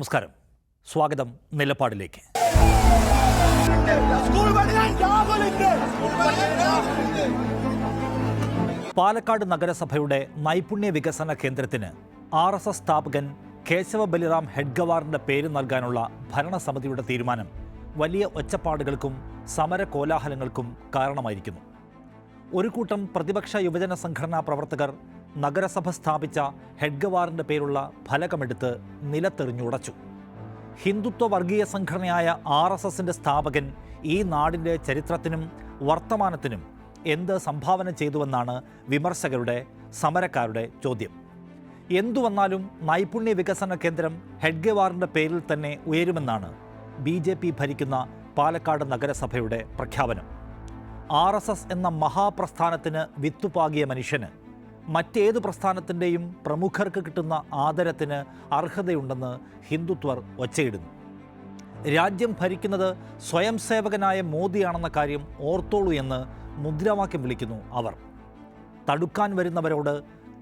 നമസ്കാരം, സ്വാഗതം നിലപാടിലേക്ക്. പാലക്കാട് നഗരസഭയുടെ നൈപുണ്യ വികസന കേന്ദ്രത്തിന് RSS സ്ഥാപകൻ കേശവ ബലിറാം ഹെഡ്ഗവാറിന്റെ പേര് നൽകാനുള്ള ഭരണസമിതിയുടെ തീരുമാനം വലിയ ഒച്ചപ്പാടുകൾക്കും സമര കോലാഹലങ്ങൾക്കും കാരണമായിരിക്കുന്നു. ഒരു കൂട്ടം പ്രതിപക്ഷ യുവജന സംഘടനാ പ്രവർത്തകർ നഗരസഭ സ്ഥാപിച്ച ഹെഡ്ഗവാറിന്റെ പേരുള്ള ഫലകമെടുത്ത് നിലത്തെറിഞ്ഞുടച്ചു. ഹിന്ദുത്വ വർഗീയ സംഘടനയായ RSSന്റെ സ്ഥാപകൻ ഈ നാടിൻ്റെ ചരിത്രത്തിനും വർത്തമാനത്തിനും എന്ത് സംഭാവന ചെയ്തുവെന്നാണ് വിമർശകരുടെ, സമരക്കാരുടെ ചോദ്യം. എന്തു വന്നാലും നൈപുണ്യ വികസന കേന്ദ്രം ഹെഡ്ഗവാറിന്റെ പേരിൽ തന്നെ ഉയരുമെന്നാണ് BJP ഭരിക്കുന്ന പാലക്കാട് നഗരസഭയുടെ പ്രഖ്യാപനം. RSS എന്ന മഹാപ്രസ്ഥാനത്തിന് വിത്തുപാകിയ മനുഷ്യന് മറ്റേതു പ്രസ്ഥാനത്തിൻ്റെയും പ്രമുഖർക്ക് കിട്ടുന്ന ആദരത്തിന് അർഹതയുണ്ടെന്ന് ഹിന്ദുത്വർ ഒച്ചയിടുന്നു. രാജ്യം ഭരിക്കുന്നത് സ്വയം സേവകനായ മോദിയാണെന്ന കാര്യം ഓർത്തോളൂ എന്ന് മുദ്രാവാക്യം വിളിക്കുന്നു അവർ. തടുക്കാൻ വരുന്നവരോട്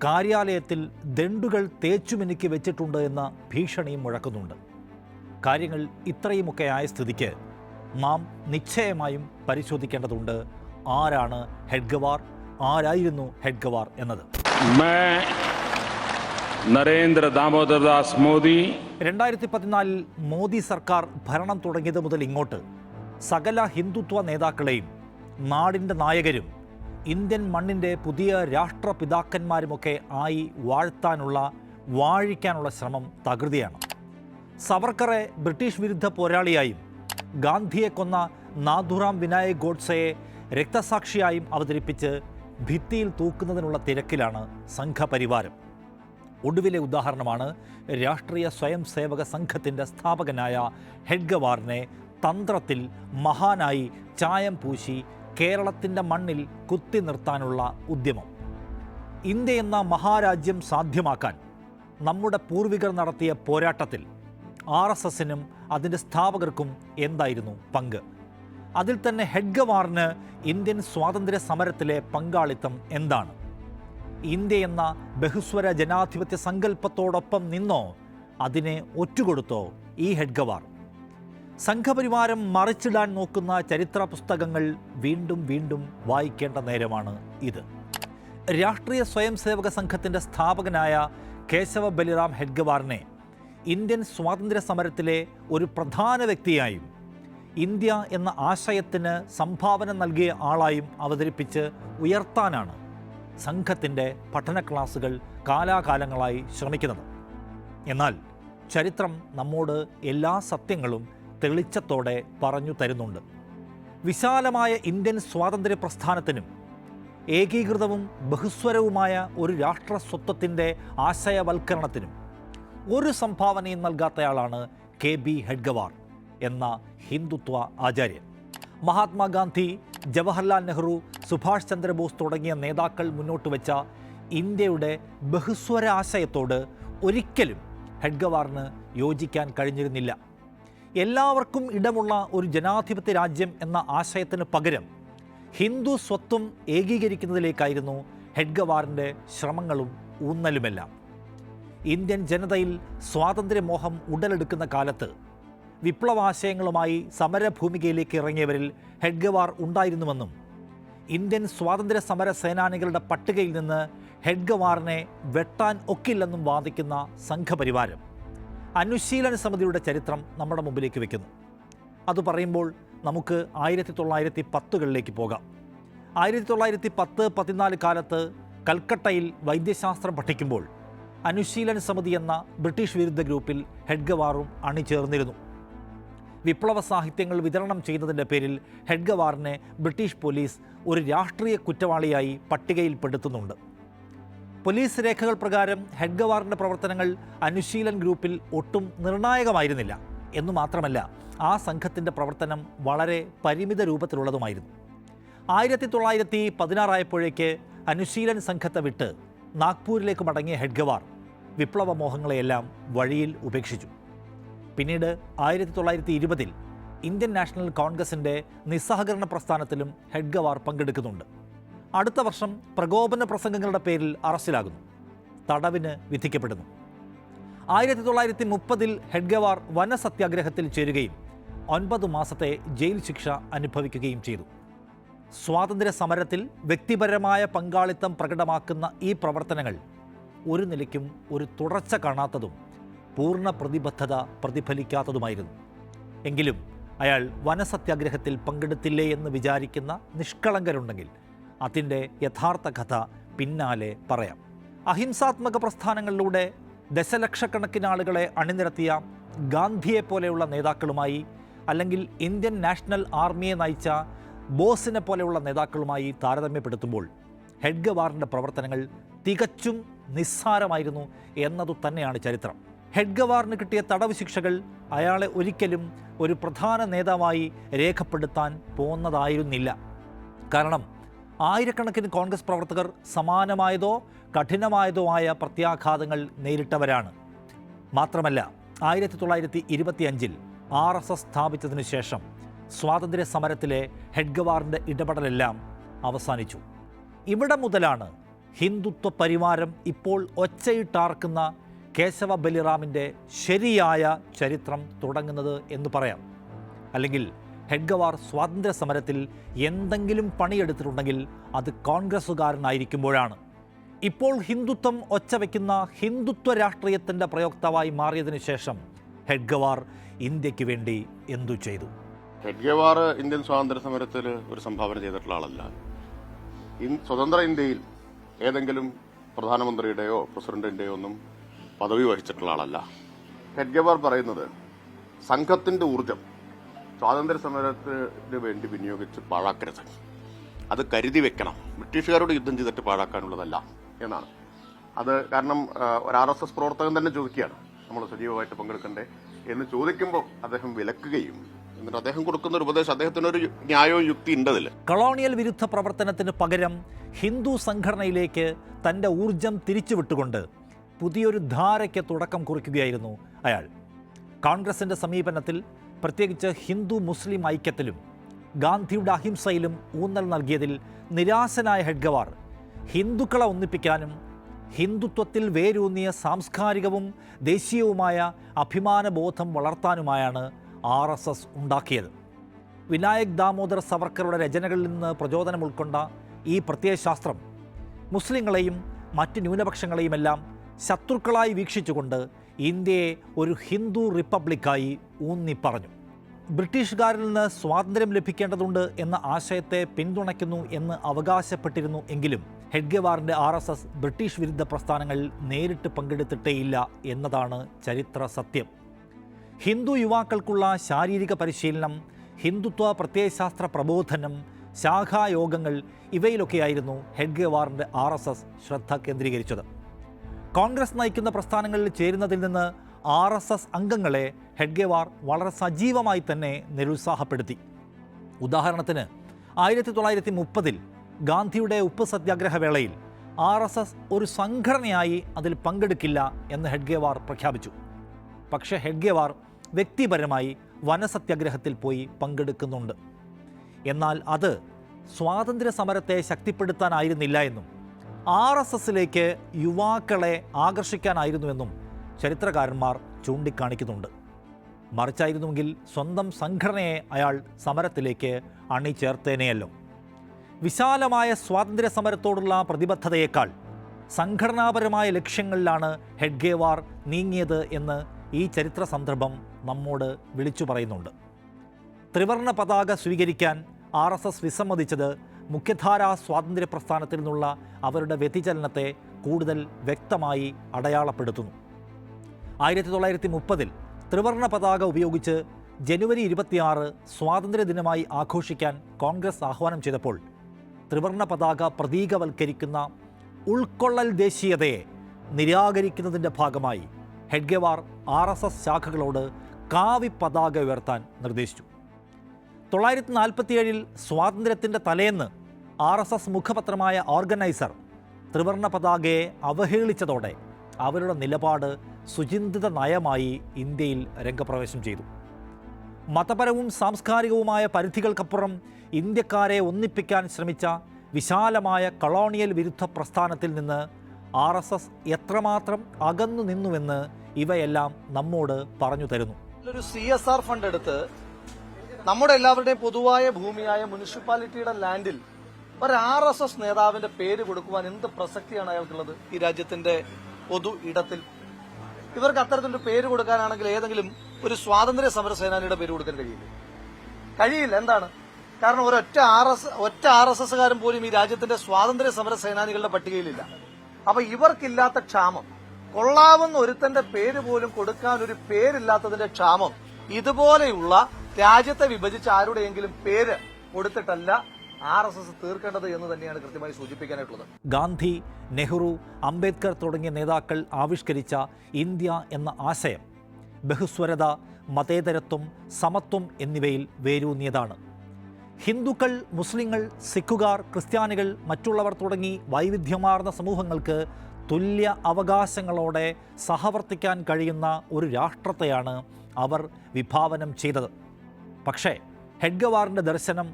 കാര്യാലയത്തിൽ ദണ്ഡുകൾ തേച്ചുമിനുക്കി വെച്ചിട്ടുണ്ട് എന്ന ഭീഷണിയും മുഴക്കുന്നുണ്ട്. കാര്യങ്ങൾ ഇത്രയുമൊക്കെ ആയ സ്ഥിതിക്ക് നാം നിശ്ചയമായും പരിശോധിക്കേണ്ടതുണ്ട് ആരാണ് ഹെഡ്ഗവാർ, ആരായിരുന്നു ഹെഡ്ഗവാർ എന്നത്. നരേന്ദ്ര ദാമോദർ ദാസ് മോദി 2014 മോദി സർക്കാർ ഭരണം തുടങ്ങിയത് മുതൽ ഇങ്ങോട്ട് സകല ഹിന്ദുത്വ നേതാക്കളെയും നാടിൻ്റെ നായകരും ഇന്ത്യൻ മണ്ണിൻ്റെ പുതിയ രാഷ്ട്രപിതാക്കന്മാരുമൊക്കെ ആയി വാഴിക്കാനുള്ള ശ്രമം തകൃതിയാണ്. സവർക്കറെ ബ്രിട്ടീഷ് വിരുദ്ധ പോരാളിയായും ഗാന്ധിയെ കൊന്ന നാഥുറാം വിനായക് ഗോഡ്സെയെ രക്തസാക്ഷിയായും അവതരിപ്പിച്ച് ഭിത്തിയിൽ തൂക്കുന്നതിനുള്ള തിരക്കിലാണ് സംഘപരിവാരം. ഒടുവിലെ ഉദാഹരണമാണ് രാഷ്ട്രീയ സ്വയം സേവക സംഘത്തിൻ്റെ സ്ഥാപകനായ ഹെഡ്ഗവാറിനെ തന്ത്രത്തിൽ മഹാനായി ചായം പൂശി കേരളത്തിൻ്റെ മണ്ണിൽ കുത്തി നിർത്താനുള്ള ഉദ്യമം. ഇന്ത്യ എന്ന മഹാരാജ്യം സാധ്യമാക്കാൻ നമ്മുടെ പൂർവികർ നടത്തിയ പോരാട്ടത്തിൽ RSSനും അതിൻ്റെ സ്ഥാപകർക്കും എന്തായിരുന്നു പങ്ക്? അതിൽ തന്നെ ഹെഡ്ഗവാറിന് ഇന്ത്യൻ സ്വാതന്ത്ര്യ സമരത്തിലെ പങ്കാളിത്തം എന്താണ്? ഇന്ത്യ എന്ന ബഹുസ്വര ജനാധിപത്യ സങ്കല്പത്തോടൊപ്പം നിന്നോ അതിനെ ഒറ്റുകൊടുത്തോ ഈ ഹെഡ്ഗവാർ? സംഘപരിവാരം മറിച്ചിടാൻ നോക്കുന്ന ചരിത്ര പുസ്തകങ്ങൾ വീണ്ടും വീണ്ടും വായിക്കേണ്ട നേരമാണ് ഇത്. രാഷ്ട്രീയ സ്വയം സേവക സംഘത്തിൻ്റെ സ്ഥാപകനായ കേശവ ബലിറാം ഹെഡ്ഗവാറിനെ ഇന്ത്യൻ സ്വാതന്ത്ര്യ സമരത്തിലെ ഒരു പ്രധാന വ്യക്തിയായും ഇന്ത്യ എന്ന ആശയത്തിന് സംഭാവന നൽകിയ ആളായും അവതരിപ്പിച്ച് ഉയർത്താനാണ് സംഘത്തിൻ്റെ പഠന ക്ലാസുകൾ കാലാകാലങ്ങളായി ശ്രമിക്കുന്നത്. എന്നാൽ ചരിത്രം നമ്മോട് എല്ലാ സത്യങ്ങളും തെളിച്ചത്തോടെ പറഞ്ഞു തരുന്നുണ്ട്. വിശാലമായ ഇന്ത്യൻ സ്വാതന്ത്ര്യ പ്രസ്ഥാനത്തിനും ഏകീകൃതവും ബഹുസ്വരവുമായ ഒരു രാഷ്ട്രസ്വത്വത്തിൻ്റെ ആശയവൽക്കരണത്തിനും ഒരു സംഭാവനയും നൽകാത്തയാളാണ് KB ഹെഡ്ഗവാർ എന്ന ഹിന്ദുത്വ ആചാര്യൻ. മഹാത്മാഗാന്ധി, ജവഹർലാൽ നെഹ്റു, സുഭാഷ് ചന്ദ്രബോസ് തുടങ്ങിയ നേതാക്കൾ മുന്നോട്ട് വെച്ച ഇന്ത്യയുടെ ബഹുസ്വര ആശയത്തോട് ഒരിക്കലും ഹെഡ്ഗവാറിന് യോജിക്കാൻ കഴിഞ്ഞിരുന്നില്ല. എല്ലാവർക്കും ഇടമുള്ള ഒരു ജനാധിപത്യ രാജ്യം എന്ന ആശയത്തിന് പകരം ഹിന്ദു സ്വത്വം ഏകീകരിക്കുന്നതിലേക്കായിരുന്നു ഹെഡ്ഗവാറിൻ്റെ ശ്രമങ്ങളും ഊന്നലുമെല്ലാം. ഇന്ത്യൻ ജനതയിൽ സ്വാതന്ത്ര്യമോഹം ഉടലെടുക്കുന്ന കാലത്ത് വിപ്ലവാശയങ്ങളുമായി സമരഭൂമികയിലേക്ക് ഇറങ്ങിയവരിൽ ഹെഡ്ഗവാർ ഉണ്ടായിരുന്നുവെന്നും ഇന്ത്യൻ സ്വാതന്ത്ര്യ സമര സേനാനികളുടെ പട്ടികയിൽ നിന്ന് ഹെഡ്ഗവാറിനെ വെട്ടാൻ ഒക്കില്ലെന്നും വാദിക്കുന്ന സംഘപരിവാരം അനുശീലന സമിതിയുടെ ചരിത്രം നമ്മുടെ മുമ്പിലേക്ക് വയ്ക്കുന്നു. അത് പറയുമ്പോൾ നമുക്ക് 1910കളിലേക്ക് പോകാം. 1910-14 കാലത്ത് കൽക്കട്ടയിൽ വൈദ്യശാസ്ത്രം പഠിക്കുമ്പോൾ അനുശീലൻ സമിതി എന്ന ബ്രിട്ടീഷ് വിരുദ്ധ ഗ്രൂപ്പിൽ ഹെഡ്ഗവാറും അണിചേർന്നിരുന്നു. വിപ്ലവ സാഹിത്യങ്ങൾ വിതരണം ചെയ്യുന്നതിൻ്റെ പേരിൽ ഹെഡ്ഗവാറിനെ ബ്രിട്ടീഷ് പോലീസ് ഒരു രാഷ്ട്രീയ കുറ്റവാളിയായി പട്ടികയിൽപ്പെടുത്തുന്നുണ്ട്. പോലീസ് രേഖകൾ പ്രകാരം ഹെഡ്ഗവാറിൻ്റെ പ്രവർത്തനങ്ങൾ അനുശീലൻ ഗ്രൂപ്പിൽ ഒട്ടും നിർണായകമായിരുന്നില്ല എന്നു മാത്രമല്ല, ആ സംഘത്തിൻ്റെ പ്രവർത്തനം വളരെ പരിമിത രൂപത്തിലുള്ളതുമായിരുന്നു. 1916 ആയപ്പോഴേക്ക് അനുശീലൻ സംഘത്തെ വിട്ട് നാഗ്പൂരിലേക്ക് മടങ്ങിയ ഹെഡ്ഗവാർ വിപ്ലവമോഹങ്ങളെയെല്ലാം വഴിയിൽ ഉപേക്ഷിച്ചു. പിന്നീട് 1920 ഇന്ത്യൻ നാഷണൽ കോൺഗ്രസിൻ്റെ നിസ്സഹകരണ പ്രസ്ഥാനത്തിലും ഹെഡ്ഗവാർ പങ്കെടുക്കുന്നുണ്ട്. അടുത്ത വർഷം പ്രകോപന പ്രസംഗങ്ങളുടെ പേരിൽ അറസ്റ്റിലാകുന്നു, തടവിന് വിധിക്കപ്പെടുന്നു. 1930 ഹെഡ്ഗവാർ വനസത്യാഗ്രഹത്തിൽ ചേരുകയും 9 മാസത്തെ ജയിൽ ശിക്ഷ അനുഭവിക്കുകയും ചെയ്തു. സ്വാതന്ത്ര്യ സമരത്തിൽ വ്യക്തിപരമായ പങ്കാളിത്തം പ്രകടമാക്കുന്ന ഈ പ്രവർത്തനങ്ങൾ ഒരു നിലയ്ക്കും ഒരു തുടർച്ച കാണാത്തതും പൂർണ്ണ പ്രതിബദ്ധത പ്രതിഫലിക്കാത്തതുമായിരുന്നു. എങ്കിലും അയാൾ വനസത്യാഗ്രഹത്തിൽ പങ്കെടുത്തില്ലേ എന്ന് വിചാരിക്കുന്ന നിഷ്കളങ്കരുണ്ടെങ്കിൽ അതിൻ്റെ യഥാർത്ഥ കഥ പിന്നാലെ പറയാം. അഹിംസാത്മക പ്രസ്ഥാനങ്ങളിലൂടെ ദശലക്ഷക്കണക്കിന് ആളുകളെ അണിനിരത്തിയ ഗാന്ധിയെപ്പോലെയുള്ള നേതാക്കളുമായി, അല്ലെങ്കിൽ ഇന്ത്യൻ നാഷണൽ ആർമിയെ നയിച്ച ബോസിനെ പോലെയുള്ള നേതാക്കളുമായി താരതമ്യപ്പെടുത്തുമ്പോൾ ഹെഡ്ഗവാറിൻ്റെ പ്രവർത്തനങ്ങൾ തികച്ചും നിസ്സാരമായിരുന്നു എന്നതു തന്നെയാണ് ചരിത്രം. ഹെഡ്ഗവാറിന് കിട്ടിയ തടവ് ശിക്ഷകൾ അയാളെ ഒരിക്കലും ഒരു പ്രധാന നേതാവായി രേഖപ്പെടുത്താൻ പോകുന്നതായിരുന്നില്ല. കാരണം ആയിരക്കണക്കിന് കോൺഗ്രസ് പ്രവർത്തകർ സമാനമായതോ കഠിനമായതോ ആയ പ്രത്യാഘാതങ്ങൾ നേരിട്ടവരാണ്. മാത്രമല്ല 1925 RSS സ്ഥാപിച്ചതിനു ശേഷം സ്വാതന്ത്ര്യ സമരത്തിലെ ഹെഡ്ഗവാറിൻ്റെ ഇടപെടലെല്ലാം അവസാനിച്ചു. ഇവിടെ മുതലാണ് ഹിന്ദുത്വ പരിവാരം ഇപ്പോൾ ഒച്ചയിട്ടാർക്കുന്ന കേശവ ബലിറാമിൻ്റെ ശരിയായ ചരിത്രം തുടങ്ങുന്നത് എന്ന് പറയാം. അല്ലെങ്കിൽ ഹെഡ്ഗവാർ സ്വാതന്ത്ര്യ സമരത്തിൽ എന്തെങ്കിലും പണിയെടുത്തിട്ടുണ്ടെങ്കിൽ അത് കോൺഗ്രസ്സുകാരനായിരിക്കുമ്പോഴാണ്. ഇപ്പോൾ ഹിന്ദുത്വം ഒച്ചവെക്കുന്ന ഹിന്ദുത്വ രാഷ്ട്രീയത്തിൻ്റെ പ്രയോക്താവായി മാറിയതിനു ശേഷം ഹെഡ്ഗവാർ ഇന്ത്യക്ക് വേണ്ടി എന്തു ചെയ്തു? ഹെഡ്ഗവാർ ഇന്ത്യൻ സ്വാതന്ത്ര്യ സമരത്തിൽ ഒരു സംഭാവന ചെയ്തിട്ടുള്ള ആളല്ല. സ്വതന്ത്ര ഇന്ത്യയിൽ ഏതെങ്കിലും പ്രധാനമന്ത്രിയുടെയോ പ്രസിഡന്റിന്റെയോ ഒന്നും പദവി വഹിച്ചിട്ടുള്ള ആളല്ല. ഹെഡ്ഗവാർ പറയുന്നത് സംഘത്തിന്റെ ഊർജം സ്വാതന്ത്ര്യ സമരത്തിന് വേണ്ടി വിനിയോഗിച്ച് പാഴാക്കരുത്, അത് കരുതി വെക്കണം, ബ്രിട്ടീഷുകാരോട് യുദ്ധം ചെയ്തിട്ട് പാഴാക്കാനുള്ളതല്ല എന്നാണ്. അത് കാരണം ഒരു RSS പ്രവർത്തകൻ തന്നെ ചോദിക്കുകയാണ്, നമ്മൾ സജീവമായിട്ട് പങ്കെടുക്കണ്ടേ എന്ന് ചോദിക്കുമ്പോൾ അദ്ദേഹം വിലക്കുകയും എന്നിട്ട് അദ്ദേഹം കൊടുക്കുന്ന ഒരു ഉപദേശം, അദ്ദേഹത്തിനൊരു ന്യായവും യുക്തി ഉണ്ടതിൽ. കൊളോണിയൽ വിരുദ്ധ പ്രവർത്തനത്തിന് പകരം ഹിന്ദു സംഘടനയിലേക്ക് തൻ്റെ ഊർജം തിരിച്ചുവിട്ടുകൊണ്ട് പുതിയൊരു ധാരയ്ക്ക് തുടക്കം കുറിക്കുകയായിരുന്നു അയാൾ. കോൺഗ്രസിൻ്റെ സമീപനത്തിൽ, പ്രത്യേകിച്ച് ഹിന്ദു മുസ്ലിം ഐക്യത്തിലും ഗാന്ധിയുടെ അഹിംസയിലും ഊന്നൽ നൽകിയതിൽ നിരാശനായ ഹെഡ്ഗവാർ ഹിന്ദുക്കളെ ഒന്നിപ്പിക്കാനും ഹിന്ദുത്വത്തിൽ വേരൂന്നിയ സാംസ്കാരികവും ദേശീയവുമായ അഭിമാനബോധം വളർത്താനുമായാണ് RSS ഉണ്ടാക്കിയത്. വിനായക് ദാമോദർ സവർക്കറുടെ രചനകളിൽ നിന്ന് പ്രചോദനം ഉൾക്കൊണ്ട ഈ പ്രത്യയശാസ്ത്രം മുസ്ലിങ്ങളെയും മറ്റ് ന്യൂനപക്ഷങ്ങളെയുമെല്ലാം ശത്രുക്കളായി വീക്ഷിച്ചുകൊണ്ട് ഇന്ത്യയെ ഒരു ഹിന്ദു റിപ്പബ്ലിക്കായി ഊന്നിപ്പറഞ്ഞു. ബ്രിട്ടീഷുകാരിൽ നിന്ന് സ്വാതന്ത്ര്യം ലഭിക്കേണ്ടതുണ്ട് എന്ന ആശയത്തെ പിന്തുണയ്ക്കുന്നു എന്ന് അവകാശപ്പെട്ടിരുന്നു എങ്കിലും ഹെഡ്ഗവാറിൻ്റെ RSS ബ്രിട്ടീഷ് വിരുദ്ധ പ്രസ്ഥാനങ്ങളിൽ നേരിട്ട് പങ്കെടുത്തിട്ടേയില്ല എന്നതാണ് ചരിത്ര സത്യം. ഹിന്ദു യുവാക്കൾക്കുള്ള ശാരീരിക പരിശീലനം, ഹിന്ദുത്വ പ്രത്യയശാസ്ത്ര പ്രബോധനം, ശാഖായോഗങ്ങൾ ഇവയിലൊക്കെയായിരുന്നു ഹെഡ്ഗവാറിൻ്റെ RSS ശ്രദ്ധ കേന്ദ്രീകരിച്ചത്. കോൺഗ്രസ് നയിക്കുന്ന പ്രസ്ഥാനങ്ങളിൽ ചേരുന്നതിൽ നിന്ന് RSS അംഗങ്ങളെ ഹെഡ്ഗവാർ വളരെ സജീവമായി തന്നെ നിരുത്സാഹപ്പെടുത്തി. ഉദാഹരണത്തിന് 1930 ഗാന്ധിയുടെ ഉപ്പ് സത്യാഗ്രഹ വേളയിൽ RSS ഒരു സംഘടനയായി അതിൽ പങ്കെടുക്കില്ല എന്ന് ഹെഡ്ഗവാർ പ്രഖ്യാപിച്ചു. പക്ഷേ ഹെഡ്ഗവാർ വ്യക്തിപരമായി വനസത്യാഗ്രഹത്തിൽ പോയി പങ്കെടുക്കുന്നുണ്ട്. എന്നാൽ അത് സ്വാതന്ത്ര്യ സമരത്തെ ശക്തിപ്പെടുത്താനായിരുന്നില്ല എന്നും RSSലേക്ക് യുവാക്കളെ ആകർഷിക്കാനായിരുന്നുവെന്നും ചരിത്രകാരന്മാർ ചൂണ്ടിക്കാണിക്കുന്നുണ്ട്. മറിച്ചായിരുന്നുവെങ്കിൽ സ്വന്തം സംഘടനയെ അയാൾ സമരത്തിലേക്ക് അണിചേർത്തേനെയല്ലോ. വിശാലമായ സ്വാതന്ത്ര്യ സമരത്തോടുള്ള പ്രതിബദ്ധതയേക്കാൾ സംഘടനാപരമായ ലക്ഷ്യങ്ങളിലാണ് ഹെഡ്ഗവാർ നീങ്ങിയത് എന്ന് ഈ ചരിത്ര സന്ദർഭം നമ്മോട് വിളിച്ചു പറയുന്നുണ്ട്. ത്രിവർണ്ണ പതാക സ്വീകരിക്കാൻ RSS വിസമ്മതിച്ചത് മുഖ്യധാരാ സ്വാതന്ത്ര്യ പ്രസ്ഥാനത്തിൽ നിന്നുള്ള അവരുടെ വ്യതിചലനത്തെ കൂടുതൽ വ്യക്തമായി അടയാളപ്പെടുത്തുന്നു. 1930 ത്രിവർണ്ണ പതാക ഉപയോഗിച്ച് ജനുവരി 26 സ്വാതന്ത്ര്യ ദിനമായി ആഘോഷിക്കാൻ കോൺഗ്രസ് ആഹ്വാനം ചെയ്തപ്പോൾ ത്രിവർണ്ണ പതാക പ്രതീകവൽക്കരിക്കുന്ന ഉൾക്കൊള്ളൽ ദേശീയതയെ നിരാകരിക്കുന്നതിൻ്റെ ഭാഗമായി ഹെഡ്ഗവാർ RSS ശാഖകളോട് കാവി പതാക ഉയർത്താൻ നിർദ്ദേശിച്ചു. 1947 സ്വാതന്ത്ര്യത്തിൻ്റെ തലേന്ന് RSS മുഖപത്രമായ ഓർഗനൈസർ ത്രിവർണ്ണ പതാകയെ അവഹേളിച്ചതോടെ അവരുടെ നിലപാട് സുചിന്തിത നയമായി ഇന്ത്യയിൽ രംഗപ്രവേശം ചെയ്തു. മതപരവും സാംസ്കാരികവുമായ പരിധികൾക്കപ്പുറം ഇന്ത്യക്കാരെ ഒന്നിപ്പിക്കാൻ ശ്രമിച്ച വിശാലമായ കൊളോണിയൽ വിരുദ്ധ പ്രസ്ഥാനത്തിൽ നിന്ന് RSS എത്രമാത്രം അകന്നു നിന്നുവെന്ന് ഇവയെല്ലാം നമ്മോട് പറഞ്ഞു തരുന്നു. ഒരു CSR ഫണ്ട് എടുത്ത് നമ്മുടെ എല്ലാവരുടെയും പൊതുവായ ഭൂമിയായ മുനിസിപ്പാലിറ്റിയുടെ ലാൻഡിൽ ഒരു RSS നേതാവിന്റെ പേര് കൊടുക്കുവാൻ എന്ത് പ്രസക്തിയാണ് അയാൾക്കുള്ളത് ഈ രാജ്യത്തിന്റെ പൊതു ഇടത്തിൽ? ഇവർക്ക് അത്തരത്തിലൊരു പേര് കൊടുക്കാനാണെങ്കിൽ ഏതെങ്കിലും ഒരു സ്വാതന്ത്ര്യ സമര സേനാനിയുടെ പേര് കൊടുക്കാൻ കഴിയില്ല. എന്താണ് കാരണം? ഒറ്റ RSSകാരൻ പോലും ഈ രാജ്യത്തിന്റെ സ്വാതന്ത്ര്യ സമര സേനാനികളുടെ പട്ടികയിലില്ല. അപ്പൊ ഇവർക്കില്ലാത്ത ക്ഷാമം, കൊള്ളാവുന്ന ഒരുത്തന്റെ പേര് പോലും കൊടുക്കാൻ ഒരു പേരില്ലാത്തതിന്റെ ക്ഷാമം ഇതുപോലെയുള്ള രാജ്യത്തെ വിഭജിച്ച് ആരുടെയെങ്കിലും പേര് കൊടുത്തിട്ടല്ല RSS തീർക്കേണ്ടത് എന്ന് തന്നെയാണ് കൃത്യമായി സൂചിപ്പിക്കാനായിട്ടുള്ളത്. ഗാന്ധി, നെഹ്റു, അംബേദ്കർ തുടങ്ങിയ നേതാക്കൾ ആവിഷ്കരിച്ച ഇന്ത്യ എന്ന ആശയം ബഹുസ്വരത, മതേതരത്വം, സമത്വം എന്നിവയിൽ വേരൂന്നിയതാണ്. ഹിന്ദുക്കൾ, മുസ്ലിങ്ങൾ, സിഖുകാർ, ക്രിസ്ത്യാനികൾ, മറ്റുള്ളവർ തുടങ്ങി വൈവിധ്യമാർന്ന സമൂഹങ്ങൾക്ക് തുല്യ അവകാശങ്ങളോടെ സഹവർത്തിക്കാൻ കഴിയുന്ന ഒരു രാഷ്ട്രത്തെയാണ് അവർ വിഭാവനം ചെയ്തത്. പക്ഷേ ഹെഡ്ഗവാറിൻ്റെ ദർശനം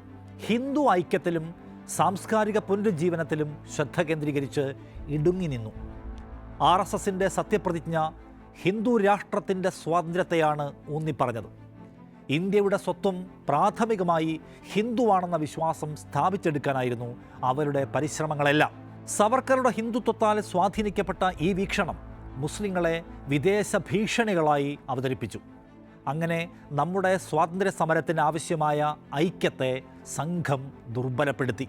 ഹിന്ദു ഐക്യത്തിലും സാംസ്കാരിക പുനരുജ്ജീവനത്തിലും ശ്രദ്ധ കേന്ദ്രീകരിച്ച് ഇടുങ്ങി നിന്നു. RSSൻ്റെ സത്യപ്രതിജ്ഞ ഹിന്ദു രാഷ്ട്രത്തിൻ്റെ സ്വാതന്ത്ര്യത്തെയാണ് ഊന്നിപ്പറഞ്ഞത്. ഇന്ത്യയുടെ സ്വത്വം പ്രാഥമികമായി ഹിന്ദുവാണെന്ന വിശ്വാസം സ്ഥാപിച്ചെടുക്കാനായിരുന്നു അവരുടെ പരിശ്രമങ്ങളെല്ലാം. സവർക്കറുടെ ഹിന്ദുത്വത്താൽ സ്വാധീനിക്കപ്പെട്ട ഈ വീക്ഷണം മുസ്ലിങ്ങളെ വിദേശ ഭീഷണികളായി അവതരിപ്പിച്ചു. അങ്ങനെ നമ്മുടെ സ്വാതന്ത്ര്യ സമരത്തിന് ആവശ്യമായ ഐക്യത്തെ സംഘം ദുർബലപ്പെടുത്തി.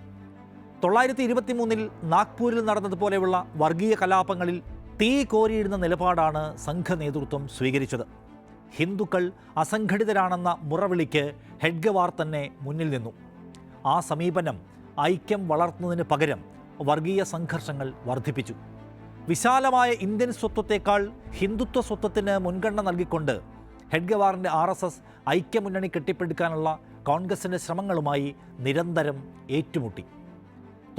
1923 നാഗ്പൂരിൽ നടന്നതുപോലെയുള്ള വർഗീയ കലാപങ്ങളിൽ തീ കോരിയിടുന്ന നിലപാടാണ് സംഘ നേതൃത്വം സ്വീകരിച്ചത്. ഹിന്ദുക്കൾ അസംഘടിതരാണെന്ന മുറവിളിക്ക് ഹെഡ്ഗവാർ തന്നെ മുന്നിൽ നിന്നു. ആ സമീപനം ഐക്യം വളർത്തുന്നതിന് പകരം വർഗീയ സംഘർഷങ്ങൾ വർദ്ധിപ്പിച്ചു. വിശാലമായ ഇന്ത്യൻ സ്വത്വത്തേക്കാൾ ഹിന്ദുത്വ സ്വത്വത്തിന് മുൻഗണന നൽകിക്കൊണ്ട് ഹെഡ്ഗവാറിൻ്റെ RSS ഐക്യമുന്നണി കെട്ടിപ്പടുക്കാനുള്ള കോൺഗ്രസിൻ്റെ ശ്രമങ്ങളുമായി നിരന്തരം ഏറ്റുമുട്ടി.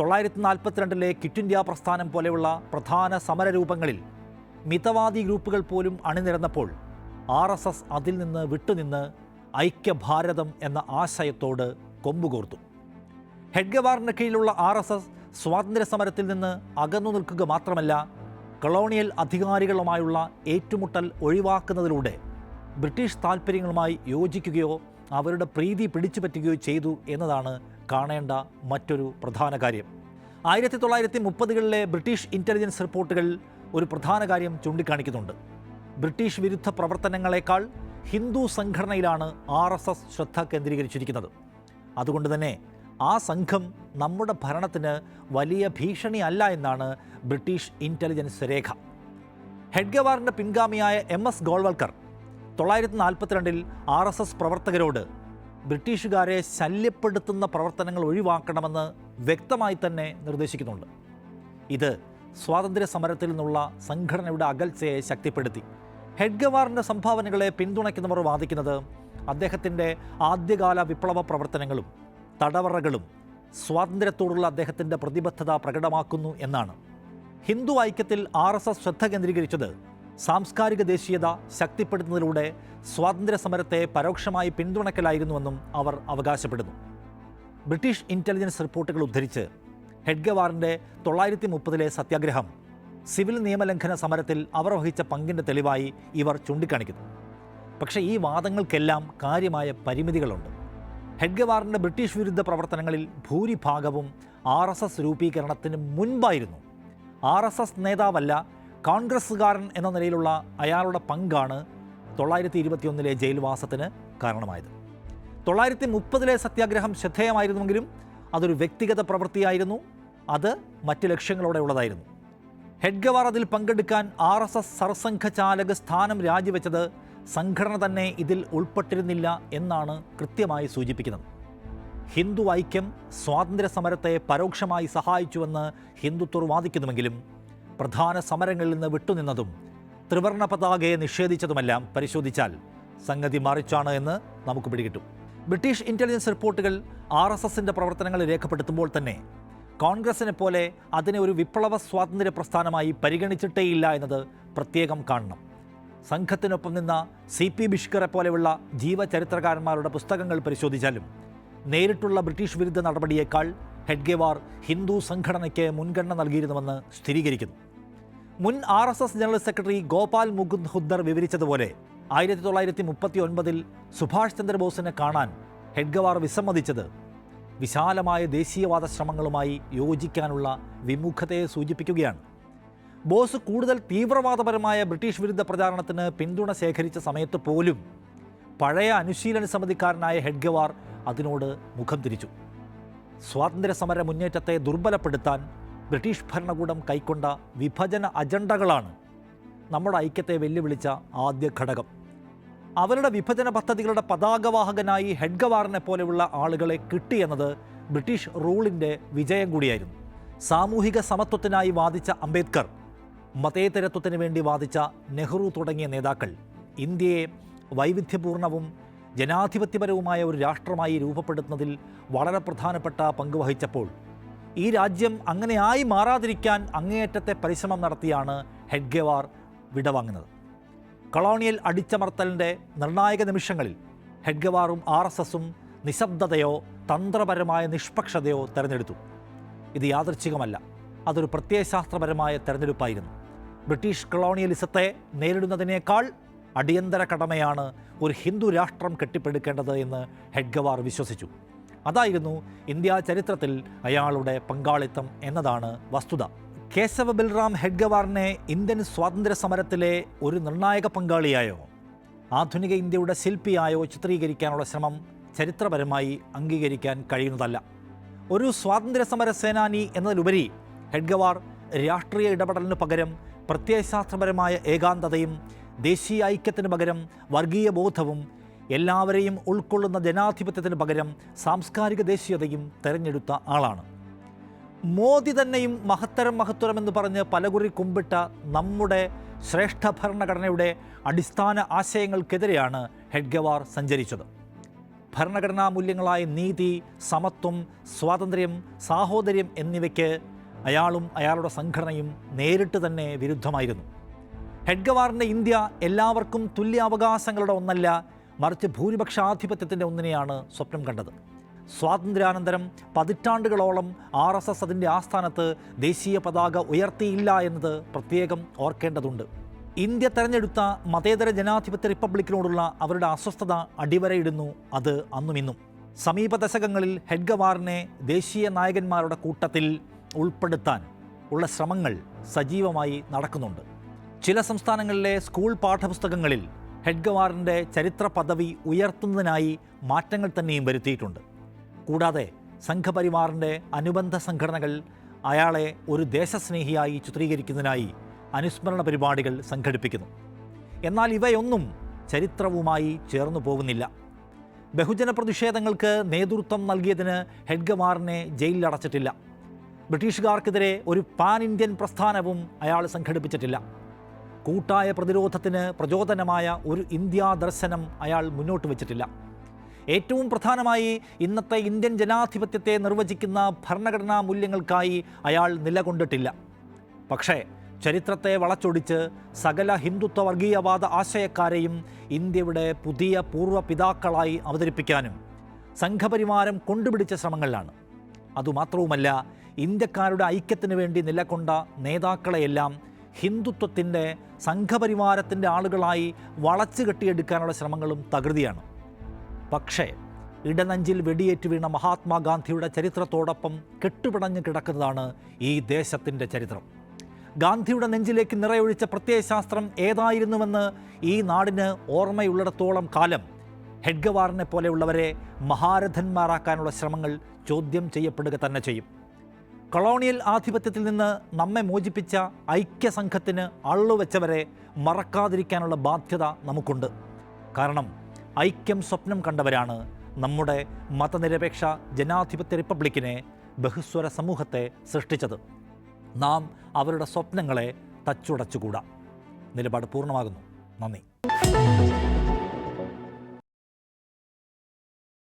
1942 ക്വിറ്റ് ഇന്ത്യ പ്രസ്ഥാനം പോലെയുള്ള പ്രധാന സമരരൂപങ്ങളിൽ മിതവാദി ഗ്രൂപ്പുകൾ പോലും അണിനിരന്നപ്പോൾ RSS അതിൽ നിന്ന് വിട്ടുനിന്ന് ഐക്യഭാരതം എന്ന ആശയത്തോട് കൊമ്പുകോർത്തു. ഹെഡ്ഗവാറിന് കീഴിലുള്ള RSS സ്വാതന്ത്ര്യ സമരത്തിൽ നിന്ന് അകന്നു നിൽക്കുക മാത്രമല്ല, കൊളോണിയൽ അധികാരികളുമായുള്ള ഏറ്റുമുട്ടൽ ഒഴിവാക്കുന്നതിലൂടെ ബ്രിട്ടീഷ് താൽപ്പര്യങ്ങളുമായി യോജിക്കുകയോ അവരുടെ പ്രീതി പിടിച്ചുപറ്റുകയോ ചെയ്തു എന്നതാണ് കാണേണ്ട മറ്റൊരു പ്രധാന കാര്യം. 1930കളിലെ ബ്രിട്ടീഷ് ഇൻ്റലിജൻസ് റിപ്പോർട്ടുകൾ ഒരു പ്രധാന കാര്യം ചൂണ്ടിക്കാണിക്കുന്നുണ്ട്. ബ്രിട്ടീഷ് വിരുദ്ധ പ്രവർത്തനങ്ങളെക്കാൾ ഹിന്ദു സംഘടനയിലാണ് RSS ശ്രദ്ധ കേന്ദ്രീകരിച്ചിരിക്കുന്നത്. അതുകൊണ്ട് തന്നെ ആ സംഘം നമ്മുടെ ഭരണത്തിന് വലിയ ഭീഷണിയല്ല എന്നാണ് ബ്രിട്ടീഷ് ഇൻ്റലിജൻസ് രേഖ. ഹെഡ്ഗവാറിൻ്റെ പിൻഗാമിയായ MS ഗോൾവൽക്കർ 1942 RSS പ്രവർത്തകരോട് ബ്രിട്ടീഷുകാരെ ശല്യപ്പെടുത്തുന്ന പ്രവർത്തനങ്ങൾ ഒഴിവാക്കണമെന്ന് വ്യക്തമായി തന്നെ നിർദ്ദേശിക്കുന്നുണ്ട്. ഇത് സ്വാതന്ത്ര്യ സമരത്തിൽ നിന്നുള്ള സംഘടനയുടെ അകൽച്ചയെ ശക്തിപ്പെടുത്തി. ഹെഡ്ഗവാറിൻ്റെ സംഭാവനകളെ പിന്തുണയ്ക്കുന്നവർ വാദിക്കുന്നത് അദ്ദേഹത്തിൻ്റെ ആദ്യകാല വിപ്ലവ പ്രവർത്തനങ്ങളും തടവറകളും സ്വാതന്ത്ര്യത്തോടുള്ള അദ്ദേഹത്തിൻ്റെ പ്രതിബദ്ധത പ്രകടമാക്കുന്നു എന്നാണ്. ഹിന്ദു ഐക്യത്തിൽ RSS ശ്രദ്ധ കേന്ദ്രീകരിച്ചത് സാംസ്കാരിക ദേശീയത ശക്തിപ്പെടുത്തുന്നതിലൂടെ സ്വാതന്ത്ര്യ സമരത്തെ പരോക്ഷമായി പിന്തുണയ്ക്കലായിരുന്നുവെന്നും അവർ അവകാശപ്പെടുന്നു. ബ്രിട്ടീഷ് ഇൻ്റലിജൻസ് റിപ്പോർട്ടുകൾ ഉദ്ധരിച്ച് ഹെഡ്ഗവാറിൻ്റെ 1930 സത്യാഗ്രഹം സിവിൽ നിയമലംഘന സമരത്തിൽ അവർ വഹിച്ച പങ്കിൻ്റെ തെളിവായി ഇവർ ചൂണ്ടിക്കാണിക്കുന്നു. പക്ഷേ ഈ വാദങ്ങൾക്കെല്ലാം കാര്യമായ പരിമിതികളുണ്ട്. ഹെഡ്ഗവാറിൻ്റെ ബ്രിട്ടീഷ് വിരുദ്ധ പ്രവർത്തനങ്ങളിൽ ഭൂരിഭാഗവും RSS രൂപീകരണത്തിന് മുൻപായിരുന്നു. RSS നേതാവല്ല, കോൺഗ്രസ്സുകാരൻ എന്ന നിലയിലുള്ള അയാളുടെ പങ്കാണ് 1921 ജയിൽവാസത്തിന് കാരണമായത്. 1930 സത്യാഗ്രഹം ശ്രദ്ധേയമായിരുന്നുവെങ്കിലും അതൊരു വ്യക്തിഗത പ്രവൃത്തിയായിരുന്നു. അത് മറ്റ് ലക്ഷ്യങ്ങളോടെ ഉള്ളതായിരുന്നു. ഹെഡ്ഗവാർ അതിൽ പങ്കെടുക്കാൻ RSS സർസംഘചാലക സ്ഥാനം രാജിവെച്ചത് സംഘടന തന്നെ ഇതിൽ ഉൾപ്പെട്ടിരുന്നില്ല എന്നാണ് കൃത്യമായി സൂചിപ്പിക്കുന്നത്. ഹിന്ദു ഐക്യം സ്വാതന്ത്ര്യ സമരത്തെ പരോക്ഷമായി സഹായിച്ചുവെന്ന് ഹിന്ദുത്വർ വാദിക്കുന്നുവെങ്കിലും പ്രധാന സമരങ്ങളിൽ നിന്ന് വിട്ടുനിന്നതും ത്രിവർണ്ണ പതാകയെ നിഷേധിച്ചതുമെല്ലാം പരിശോധിച്ചാൽ സംഗതി മറിച്ചാണ് എന്ന് നമുക്ക് പിടികിട്ടും. ബ്രിട്ടീഷ് ഇൻ്റലിജൻസ് റിപ്പോർട്ടുകൾ RSSൻ്റെ പ്രവർത്തനങ്ങൾ രേഖപ്പെടുത്തുമ്പോൾ തന്നെ കോൺഗ്രസിനെ പോലെ അതിനെ ഒരു വിപ്ലവ സ്വാതന്ത്ര്യ പ്രസ്ഥാനമായി പരിഗണിച്ചിട്ടേയില്ല എന്നത് പ്രത്യേകം കാണണം. സംഘത്തിനൊപ്പം നിന്ന CP ബിഷ്കറെ പോലെയുള്ള ജീവചരിത്രകാരന്മാരുടെ പുസ്തകങ്ങൾ പരിശോധിച്ചാലും നേരിട്ടുള്ള ബ്രിട്ടീഷ് വിരുദ്ധ നടപടിയേക്കാൾ ഹെഡ്ഗവാർ ഹിന്ദു സംഘടനയ്ക്ക് മുൻഗണന നൽകിയിരുന്നുവെന്ന് സ്ഥിരീകരിക്കുന്നു. മുൻ RSS general secretary Gopal Mukund Huddar വിവരിച്ചതുപോലെ 1939 സുഭാഷ് ചന്ദ്രബോസിനെ കാണാൻ ഹെഡ്ഗവാർ വിസമ്മതിച്ചത് വിശാലമായ ദേശീയവാദ ശ്രമങ്ങളുമായി യോജിക്കാനുള്ള വിമുഖതയെ സൂചിപ്പിക്കുകയാണ്. ബോസ് കൂടുതൽ തീവ്രവാദപരമായ ബ്രിട്ടീഷ് വിരുദ്ധ പ്രചാരണത്തിന് പിന്തുണ ശേഖരിച്ച സമയത്ത് പോലും പഴയ അനുശീലന സമിതിക്കാരനായ ഹെഡ്ഗവാർ അതിനോട് മുഖം തിരിച്ചു. സ്വാതന്ത്ര്യ സമര മുന്നേറ്റത്തെ ദുർബലപ്പെടുത്താൻ ബ്രിട്ടീഷ് ഭരണകൂടം കൈക്കൊണ്ട വിഭജന അജണ്ടകളാണ് നമ്മുടെ ഐക്യത്തെ വെല്ലുവിളിച്ച ആദ്യ ഘടകം. അവരുടെ വിഭജന പദ്ധതികളുടെ പതാകവാഹകനായി ഹെഡ്ഗവാറിനെ പോലെയുള്ള ആളുകളെ കിട്ടിയെന്നത് ബ്രിട്ടീഷ് റൂളിൻ്റെ വിജയം കൂടിയായിരുന്നു. സാമൂഹിക സമത്വത്തിനായി വാദിച്ച അംബേദ്കർ, മതേതരത്വത്തിന് വേണ്ടി വാദിച്ച നെഹ്റു തുടങ്ങിയ നേതാക്കൾ ഇന്ത്യയെ വൈവിധ്യപൂർണവും ജനാധിപത്യപരവുമായ ഒരു രാഷ്ട്രമായി രൂപപ്പെടുത്തുന്നതിൽ വളരെ പ്രധാനപ്പെട്ട പങ്ക് വഹിച്ചപ്പോൾ ഈ രാജ്യം അങ്ങനെയായി മാറാതിരിക്കാൻ അങ്ങേയറ്റത്തെ പരിശ്രമം നടത്തിയാണ് ഹെഡ്ഗവാർ വിടവാങ്ങുന്നത്. കൊളോണിയൽ അടിച്ചമർത്തലിൻ്റെ നിർണായക നിമിഷങ്ങളിൽ ഹെഡ്ഗവാറും RSSഉം നിശബ്ദതയോ തന്ത്രപരമായ നിഷ്പക്ഷതയോ തിരഞ്ഞെടുത്തു. ഇത് യാദൃച്ഛികമല്ല, അതൊരു പ്രത്യയശാസ്ത്രപരമായ തെരഞ്ഞെടുപ്പായിരുന്നു. ബ്രിട്ടീഷ് കൊളോണിയലിസത്തെ നേരിടുന്നതിനേക്കാൾ അടിയന്തര കടമയാണ് ഒരു ഹിന്ദു രാഷ്ട്രം കെട്ടിപ്പടുക്കേണ്ടത് എന്ന് ഹെഡ്ഗവാർ വിശ്വസിച്ചു. അതായിരുന്നു ഇന്ത്യ ചരിത്രത്തിൽ അയാളുടെ പങ്കാളിത്തം എന്നതാണ് വസ്തുത. കേശവ ബൽറാം ഹെഡ്ഗവാറിനെ ഇന്ത്യൻ സ്വാതന്ത്ര്യ സമരത്തിലെ ഒരു നിർണായക പങ്കാളിയായോ ആധുനിക ഇന്ത്യയുടെ ശില്പിയായോ ചിത്രീകരിക്കാനുള്ള ശ്രമം ചരിത്രപരമായി അംഗീകരിക്കാൻ കഴിയുന്നതല്ല. ഒരു സ്വാതന്ത്ര്യ സമര സേനാനി എന്നതിലുപരി ഹെഡ്ഗവാർ രാഷ്ട്രീയ ഇടപെടലിന് പകരം പ്രത്യയശാസ്ത്രപരമായ ഏകാന്തതയും ദേശീയ ഐക്യത്തിന് പകരം വർഗീയ ബോധവും എല്ലാവരെയും ഉൾക്കൊള്ളുന്ന ജനാധിപത്യത്തിന് പകരം സാംസ്കാരിക ദേശീയതയും തെരഞ്ഞെടുത്ത ആളാണ്. മോദി തന്നെയും മഹത്തരം എന്ന് പറഞ്ഞ് പലകുറി കുമ്പിട്ട നമ്മുടെ ശ്രേഷ്ഠ ഭരണഘടനയുടെ അടിസ്ഥാന ആശയങ്ങൾക്കെതിരെയാണ് ഹെഡ്ഗവാർ സഞ്ചരിച്ചത്. ഭരണഘടനാ മൂല്യങ്ങളായ നീതി, സമത്വം, സ്വാതന്ത്ര്യം, സാഹോദര്യം എന്നിവയ്ക്ക് അയാളും അയാളുടെ സംഘടനയും നേരിട്ട് തന്നെ വിരുദ്ധമായിരുന്നു. ഹെഡ്ഗവാറിൻ്റെ ഇന്ത്യ എല്ലാവർക്കും തുല്യ അവകാശങ്ങളുടെ ഒന്നല്ല, മറിച്ച് ഭൂരിപക്ഷാധിപത്യത്തിൻ്റെ ഒന്നിനെയാണ് സ്വപ്നം കണ്ടത്. സ്വാതന്ത്ര്യാനന്തരം പതിറ്റാണ്ടുകളോളം RSS അതിൻ്റെ ആസ്ഥാനത്ത് ദേശീയ പതാക ഉയർത്തിയില്ല എന്നത് പ്രത്യേകം ഓർക്കേണ്ടതുണ്ട്. ഇന്ത്യ തെരഞ്ഞെടുത്ത മതേതര ജനാധിപത്യ റിപ്പബ്ലിക്കിനോടുള്ള അവരുടെ അസ്വസ്ഥത അടിവരയിടുന്നു അത് അന്നും ഇന്നും. സമീപ ദശകങ്ങളിൽ ഹെഡ്ഗവാറിനെ ദേശീയ നായകന്മാരുടെ കൂട്ടത്തിൽ ഉൾപ്പെടുത്താൻ ഉള്ള ശ്രമങ്ങൾ സജീവമായി നടക്കുന്നുണ്ട്. ചില സംസ്ഥാനങ്ങളിലെ സ്കൂൾ പാഠപുസ്തകങ്ങളിൽ ഹെഡ്ഗവാറിൻ്റെ ചരിത്ര പദവി ഉയർത്തുന്നതിനായി മാറ്റങ്ങൾ തന്നെയും വരുത്തിയിട്ടുണ്ട്. കൂടാതെ സംഘപരിവാറിൻ്റെ അനുബന്ധ സംഘടനകൾ അയാളെ ഒരു ദേശസ്നേഹിയായി ചിത്രീകരിക്കുന്നതിനായി അനുസ്മരണ പരിപാടികൾ സംഘടിപ്പിക്കുന്നു. എന്നാൽ ഇവയൊന്നും ചരിത്രവുമായി ചേർന്നു പോകുന്നില്ല. ബഹുജന പ്രതിഷേധങ്ങൾക്ക് നേതൃത്വം നൽകിയതിന് ഹെഡ്ഗവാറിനെ ജയിലിലടച്ചിട്ടില്ല. ബ്രിട്ടീഷുകാർക്കെതിരെ ഒരു പാൻ ഇന്ത്യൻ പ്രസ്ഥാനവും അയാൾ സംഘടിപ്പിച്ചിട്ടില്ല. കൂട്ടായ പ്രതിരോധത്തിന് പ്രചോദനമായ ഒരു ഇന്ത്യാ ദർശനം അയാൾ മുന്നോട്ട് വച്ചിട്ടില്ല. ഏറ്റവും പ്രധാനമായി ഇന്നത്തെ ഇന്ത്യൻ ജനാധിപത്യത്തെ നിർവചിക്കുന്ന ഭരണഘടനാ മൂല്യങ്ങൾക്കായി അയാൾ നിലകൊണ്ടിട്ടില്ല. പക്ഷേ ചരിത്രത്തെ വളച്ചൊടിച്ച് സകല ഹിന്ദുത്വ വർഗീയവാദ ആശയക്കാരെയും ഇന്ത്യയുടെ പുതിയ പൂർവ്വ പിതാക്കളായി അവതരിപ്പിക്കാനും സംഘപരിവാരം കൊണ്ടുപിടിച്ച ശ്രമങ്ങളിലാണ്. അതുമാത്രവുമല്ല, ഇന്ത്യക്കാരുടെ ഐക്യത്തിന് വേണ്ടി നിലകൊണ്ട നേതാക്കളെയെല്ലാം ഹിന്ദുത്വത്തിൻ്റെ സംഘപരിവാരത്തിൻ്റെ ആളുകളായി വളച്ചു കെട്ടിയെടുക്കാനുള്ള ശ്രമങ്ങളും തകൃതിയാണ്. പക്ഷേ ഇടനെഞ്ചിൽ വെടിയേറ്റ് വീണ മഹാത്മാഗാന്ധിയുടെ ചരിത്രത്തോടൊപ്പം കെട്ടുപിടഞ്ഞു കിടക്കുന്നതാണ് ഈ ദേശത്തിൻ്റെ ചരിത്രം. ഗാന്ധിയുടെ നെഞ്ചിലേക്ക് നിറയൊഴിച്ച പ്രത്യയശാസ്ത്രം ഏതായിരുന്നുവെന്ന് ഈ നാടിന് ഓർമ്മയുള്ളിടത്തോളം കാലം ഹെഡ്ഗവാറിനെ പോലെയുള്ളവരെ മഹാരഥന്മാരാക്കാനുള്ള ശ്രമങ്ങൾ ചോദ്യം ചെയ്യപ്പെടുക തന്നെ ചെയ്യും. കൊളോണിയൽ ആധിപത്യത്തിൽ നിന്ന് നമ്മെ മോചിപ്പിച്ച ഐക്യസംഘത്തിന് അള്ളുവെച്ചവരെ മറക്കാതിരിക്കാനുള്ള ബാധ്യത നമുക്കുണ്ട്. കാരണം ഐക്യം സ്വപ്നം കണ്ടവരാണ് നമ്മുടെ മതനിരപേക്ഷ ജനാധിപത്യ റിപ്പബ്ലിക്കിനെ, ബഹുസ്വര സമൂഹത്തെ സൃഷ്ടിച്ചത്. നാം അവരുടെ സ്വപ്നങ്ങളെ തച്ചുടച്ചുകൂടാ. നിലപാട് പൂർണ്ണമാകുന്നു. നന്ദി.